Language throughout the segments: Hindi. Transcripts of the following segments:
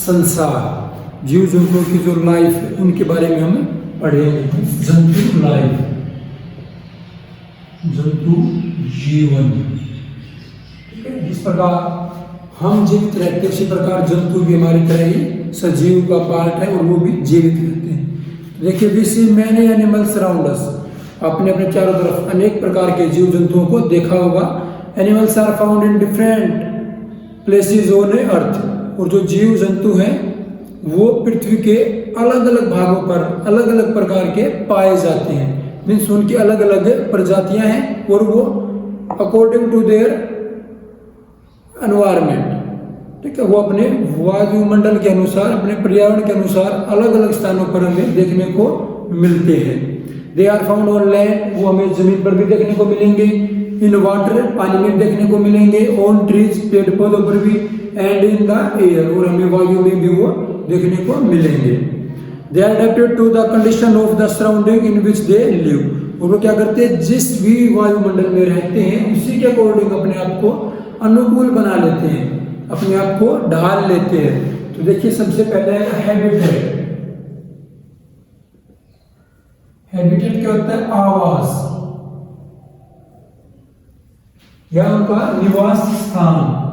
संसार, जीव जंतुओं की जो लाइफ है उनके बारे में हम पढ़ेंगे। जंतु लाइफ, जंतु जीवन, ठीक है। जिस प्रकार हम जीवित रहते हैं उसी प्रकार जंतु भी हमारी तरह ही सजीव का पार्ट है और वो भी जीवित रहते हैं। देखिए, we see many animals around us, आपने अपने चारों तरफ अनेक प्रकार के जीव जंतुओं को देखा होगा। Animals are found in different places on earth, और जो जीव जंतु हैं वो पृथ्वी के अलग अलग भागों पर अलग अलग प्रकार के पाए जाते हैं। मीन्स उनकी अलग अलग प्रजातियां हैं और वो अकॉर्डिंग टू देयर एनवायरमेंट, ठीक है, वो अपने वायुमंडल के अनुसार, अपने पर्यावरण के अनुसार अलग अलग स्थानों पर हमें देखने को मिलते हैं। They are found on land, वो हमें जमीन पर भी देखने को मिलेंगे। इन वाटर, पानी में देखने को मिलेंगे। ऑन ट्रीज, पेड़ पौधों पर भी। एंड इन द एयर, और हमें वायु में भी वो देखने को मिलेंगे। They are adapted to the condition of the surrounding in which they live, और वो क्या करते हैं, जिस भी वायुमंडल में रहते हैं उसी के अकॉर्डिंग अपने आप को अनुकूल बना लेते हैं, अपने आप को ढाल लेते हैं। तो देखिए, सबसे पहले है हैबिटेट। हैबिटेट क्या होता है, आवास या उनका निवास स्थान।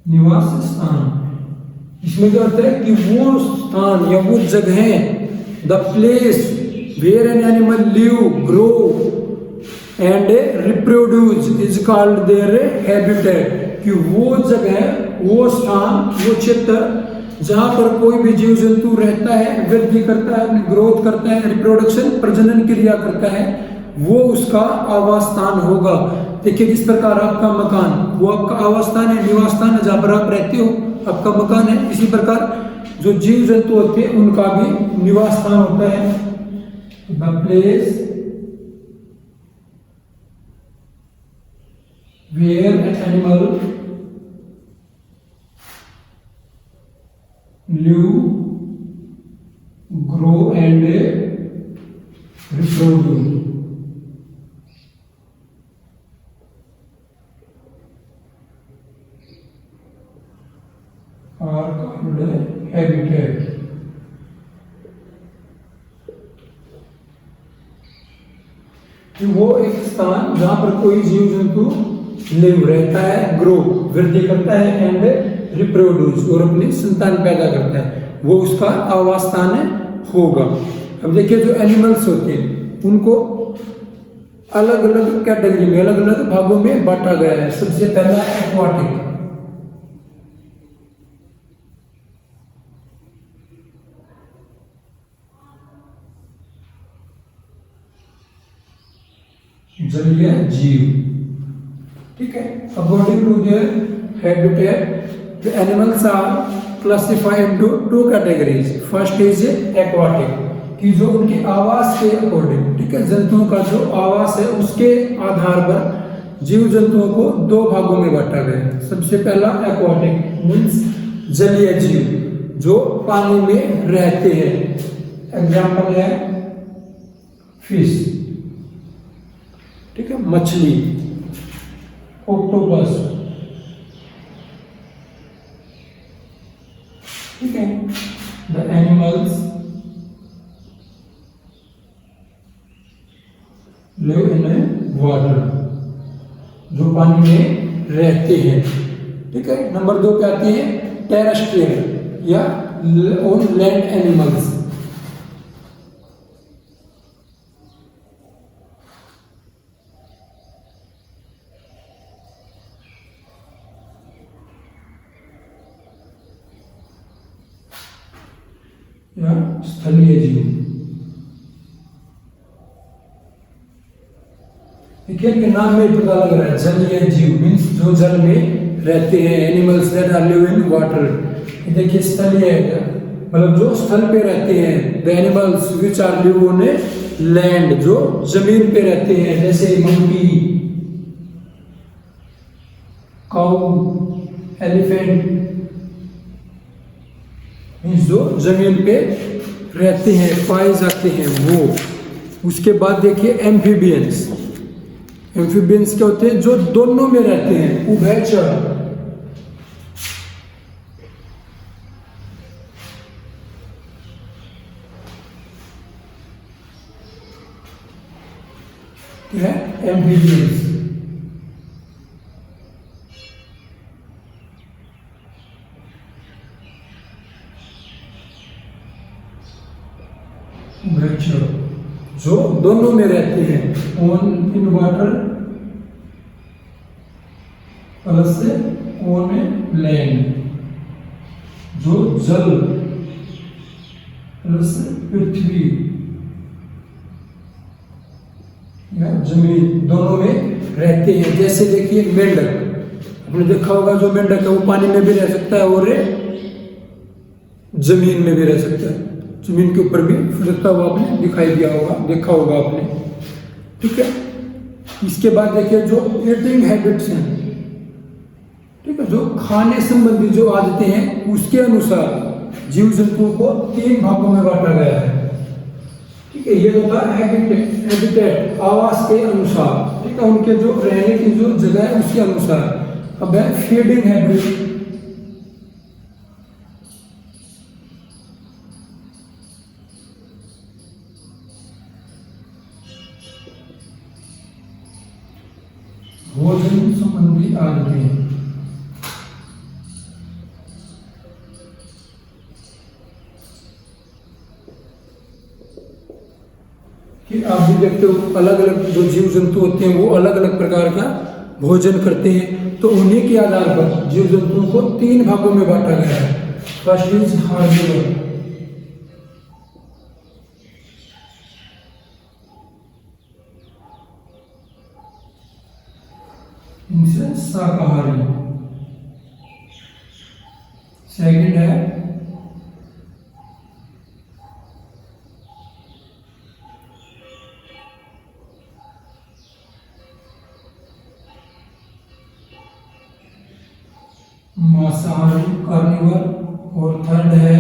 निवास स्थान, इसमें क्या होता है कि वो स्थान या वो जगह, the place where an animal live, grow and reproduce is called their habitat, कि वो जगह, वो स्थान, वो क्षेत्र जहां पर कोई भी जीव जंतु रहता है, वृद्धि करता है, ग्रोथ करता है, रिप्रोडक्शन, प्रजनन क्रिया करता है, वो उसका आवास स्थान होगा। देखिए, जिस प्रकार आपका मकान वो आपका आवास स्थान है, निवास स्थान है, जहां पर आप रहते हो, आपका मकान है। इसी प्रकार जो जीव जंतु होते हैं उनका भी निवास स्थान होता है, the place where an animal live, grow and reproduce. Are called habitat. वो एक स्थान जहां पर कोई जीव जंतु लिव रहता है, ग्रो वृद्धि करता है, एंड रिप्रोड्यूस और अपनी संतान पैदा करता है, वो उसका आवास स्थान होगा। अब देखिए, जो एनिमल्स होते हैं उनको अलग अलग कैटेगरी में, अलग अलग भागों में बांटा गया है। सबसे पहला एक्वाटिक, जलीय जीव, ठीक है। According to their habitat, the animals are classified into two categories. First is aquatic, कि जो उनके आवास के अकॉर्डिंग, ठीक है, जंतुओं का जो आवास है उसके आधार पर जीव जंतुओं को दो भागों में बांटा गया है। सबसे पहला एक्वाटिक मीन्स जलीय जीव जो पानी में रहते हैं। एग्जाम्पल है फिश, ठीक है, मछली, ऑक्टोपस, ठीक है। The animals live in water, जो पानी में रहते हैं, ठीक है। नंबर 2 पे आती है टेरेस्ट्रियल या ऑन लैंड एनिमल्स। या स्थलीय जीव, देखिए के नाम में पता लग रहा है, जलीय जीव मीन्स जो जल में रहते हैं, animals that are live in water. देखिए स्थलीय है मतलब जो स्थल पे रहते हैं, the animals which are live on land, जो जमीन पे रहते हैं, जैसे मंकी, काऊ, एलिफेंट, जो जमीन पे रहते हैं, पाए जाते हैं वो। उसके बाद देखिए एम्फीबियंस, एम्फीबियंस क्या होते हैं? जो दोनों में रहते हैं, उभयचर। क्या है? एम्फीबियंस। उभयचर जो दोनों में रहते हैं, ऑन इन वाटर प्लस से ऑन लैंड, जो जल प्लस पृथ्वी या जमीन दोनों में रहते हैं। जैसे देखिए मेंढक, आपने देखा होगा जो मेंढक है वो पानी में भी रह सकता है और जमीन में भी रह सकता है, जमीन के ऊपर भी फिरता हुआ आपने दिखाई दिया होगा, देखा होगा आपने। ठीक है, इसके बाद देखिए जो ईटिंग हैबिट्स हैं, ठीक है, जो खाने संबंधी जो आदतें हैं, उसके अनुसार जीव जंतुओं को 3 भागों में बांटा गया है। ठीक है, ये होता है हैबिटेट, आवास के अनुसार। ठीक है, उनके जो रहने की जो जगह है उसके अनुसार। अब है फीडिंग हैबिट, भोजन संबंधी आदतें। कि आप भी देखते हो अलग अलग जो जीव जंतु होते हैं वो अलग अलग प्रकार का भोजन करते हैं, तो उन्हीं के आधार पर जीव जंतुओं को 3 भागों में बांटा गया है। फर्स्ट इज हार्बिवर, इनसे शाकाहारी। सेकंड है मांसाहारी, कार्निवर, और थर्ड है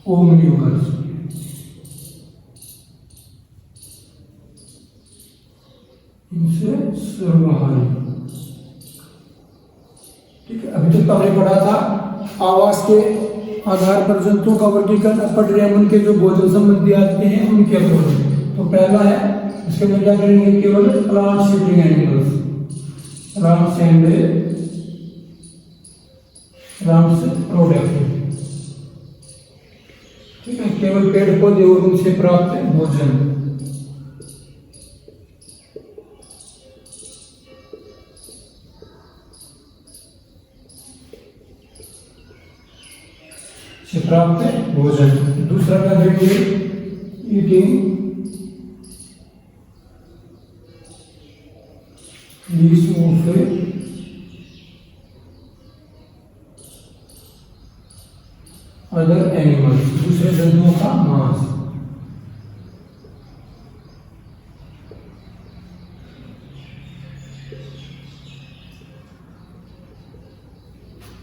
ओमनिवर्स। इनसे सर्वाहारी। ठीक है, अभी तक हमने पढ़ा था आवास के आधार पर जंतुओं का वर्गीकरण, पढ़ रहे हैं उनके जो भोजन संबंधी आते हैं उनके अकॉर्डिंग। तो पहला है, इसके में क्या करेंगे, केवल plants eating animals, plants and plants product. ठीक है, केवल पेड़ पौधे और उनसे प्राप्त भोजन। से प्राप्त भोजन। दूसरा क्या करेंगे, ईटिंग अदर एनिमल्स, दूसरे जंतुओं का मांस।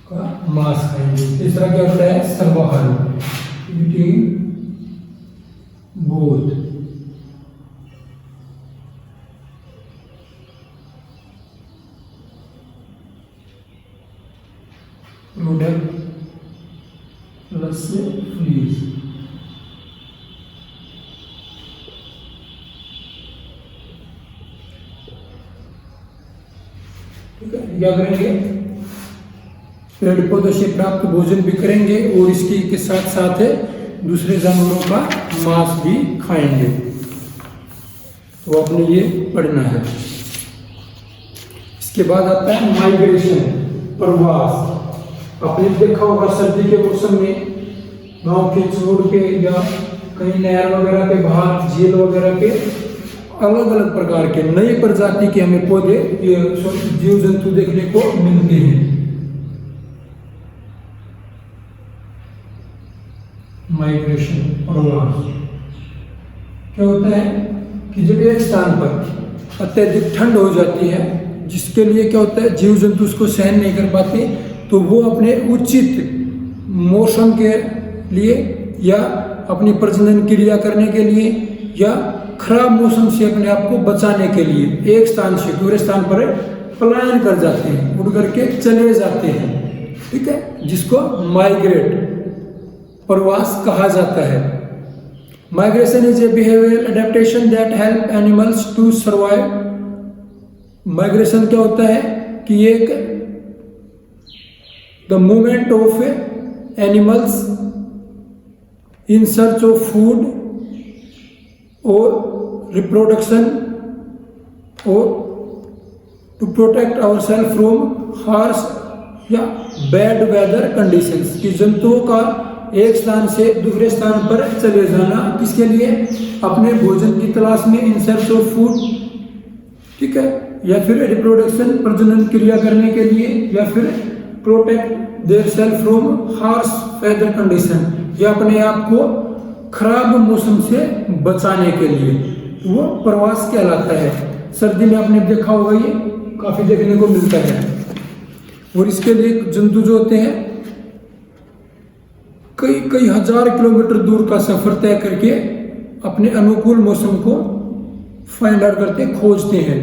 का मांस खाएंगे। तीसरा क्या होता है, सर्वाहारी, eating both product plus fleas. ठीक है, क्या करेंगे, पेड़ पौधों से प्राप्त भोजन भी करेंगे और इसके के साथ साथ दूसरे जानवरों का मांस भी खाएंगे। तो आपने ये पढ़ना है। इसके बाद आता है माइग्रेशन, प्रवास। आपने देखा होगा सर्दी के मौसम में गांव के छोर पे या कहीं नहर वगैरह के बाहर, झील वगैरह के अलग अलग प्रकार के नई प्रजाति के हमें पौधे, जीव जंतु देखने को मिलते हैं। माइग्रेशन, प्रवास क्या होता है कि जब एक स्थान पर अत्यधिक ठंड हो जाती है, जिसके लिए क्या होता है, जीव जंतु उसको सहन नहीं कर पाते, तो वो अपने उचित मौसम के लिए या अपनी प्रजनन क्रिया करने के लिए या खराब मौसम से अपने आप को बचाने के लिए एक स्थान से दूसरे स्थान पर पलायन कर जाते हैं, उड़ करके चले जाते हैं, ठीक है, जिसको माइग्रेट प्रवास कहा जाता है। Migration is a behavioural adaptation that help animals to survive. Migration क्या होता है कि एक the movement of animals in search of food और रिप्रोडक्शन और to protect our self from harsh या बैड वेदर कंडीशंस, कि जंतुओं का एक स्थान से दूसरे स्थान पर चले जाना किसके लिए, अपने भोजन की तलाश में, इन सर्च ऑफ फूड, ठीक है, या फिर रिप्रोडक्शन प्रजनन क्रिया करने के लिए, या फिर protect their self from harsh weather condition, या अपने आप को खराब मौसम से बचाने के लिए, वो प्रवास कहलाता है। सर्दी में आपने देखा होगा ये काफी देखने को मिलता है। और इसके लिए जंतु जो होते हैं कई कई हजार किलोमीटर दूर का सफर तय करके अपने अनुकूल मौसम को फाइंड आउट करते, खोजते हैं।